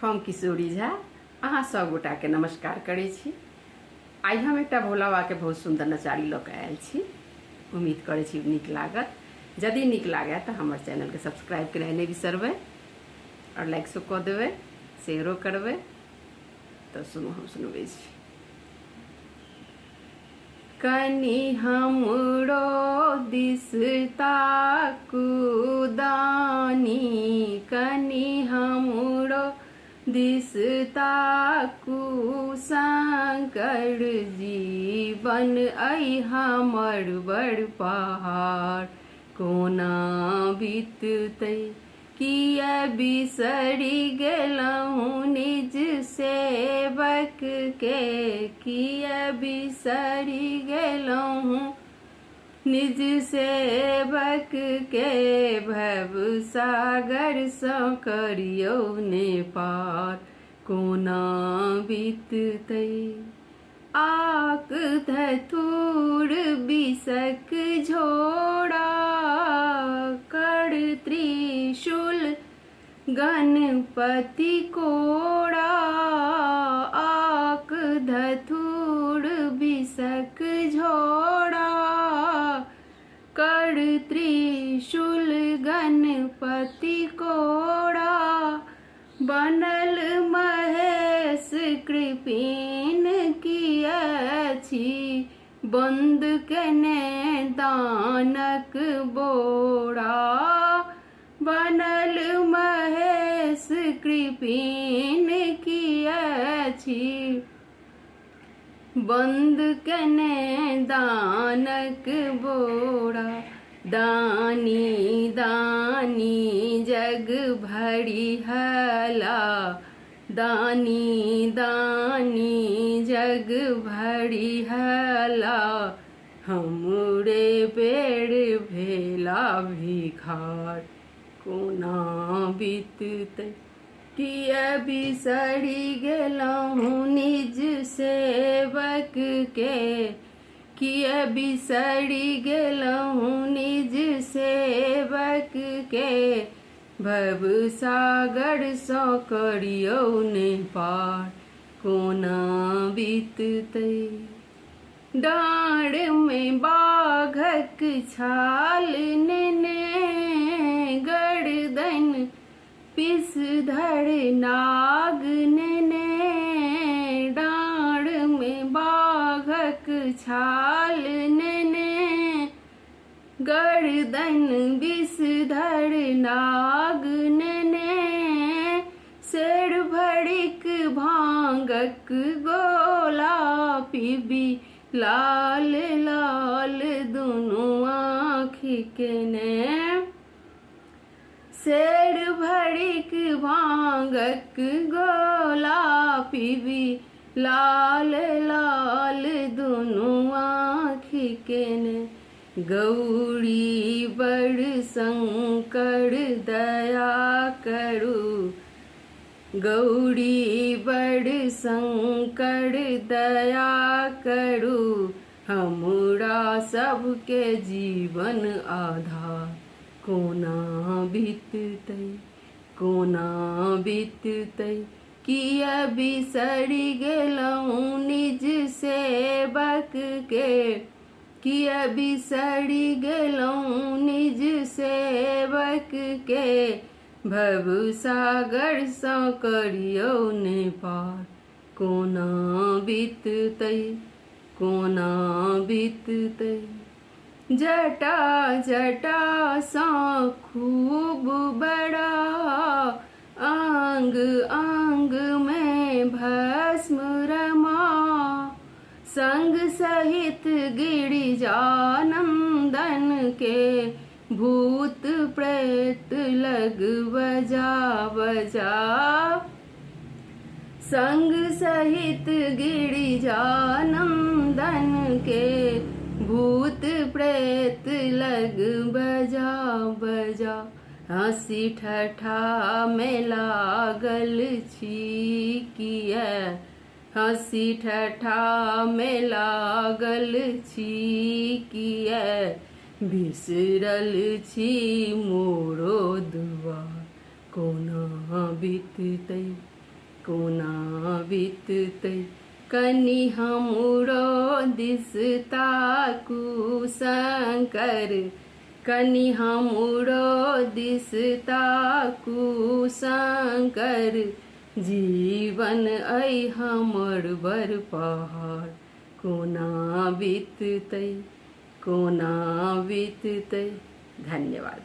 हम किशोरी झा अहाँ सब गोटा के नमस्कार करे छी। आई हम एक भोला बाबा के बहुत सुंदर नचारी लऽ के आयल छी। उम्मीद करे छी नीक लागत। यदि नीक लागे तो हमर चैनल के सब्सक्राइब करे नहीं बिसरबे और लाइक सो कऽ देबै, शेयरो करबै। तो सुनो हम सुनबै छी। कनी हमरो दिस ताकू दानी, कनी हमरो दिस ताकू शंकर जीवन आई हमर बड़ पहाड़ कोना बीततै किया बिसरि गेलहुँ निज सेवक के, किया बिसरि गेलहुँ निज सेवक के। भव सागर सँ करियौ ने पार कोना बीततै। आक धतूर बिसक झोड़ा कर त्रिशूल गणपति कोड़ा। आक धतूर बिसक झोड़ा कर त्रिशूल गणपति कोड़ा। बनल महेश कृपिन किया छी, बंद केने दानक बोरा। बनल महेश कृपिन किया छी, बंद केने दानक बोरा। दानी दानी जग भरी हला, दानी दानी जग भरी हला। हमरे बेड़ भेला भिखार कोना बीततै किया बिसरि गेलहुँ निज सेवक के, किया बिसरि गेलहुँ निज सेवक के। भव सागर सँ करियौ ने पार कोना बीततै। डाँड़ में बाघक छाल नेने गर्दन पिसधर नाग नेने। डाँड़ में बाघक छाल नेने गर्दन विषधर नाग नेने। शेर भड़िक भांगक गोला पीबी लाल लाल दुनू आँखि केने। शेर भड़िक भांगक गोला पीबी लाल लाल दुनू आँखि केने। गौरी बड़ शंकर दया करू, गौरी बड़ शंकर दया करू। हमरा सबके जीवन आधार कोना बीततै, कोना बीततै किया बिसरि गेलहुँ निज सेवक के, किया बिसरि गेलहुँ निज सेवक के। भव सागर सँ करियौ ने पार कोना बीततै, कोना बीततै। जटा जटा सँ खूब बड़ा अंग अंग में भस्म रमा। संग सहित गिरिजानंदन के भूत प्रेत लग बजा बजा। संग सहित गिरिजानंदन के भूत प्रेत लग बजा बजा। हँसी ठठा में लागल छी किया, हँसी ठठा में लागल छी किया। बिसरल छी मोरो दुआर कोना बीततै कोना बीततै कनि हमरो दिसता कुशंकर, कनि हमरो दिसता कुशंकर, जीवन ऐ हमर बर पहाड़, कोना बीततै कोना बीततै। धन्यवाद।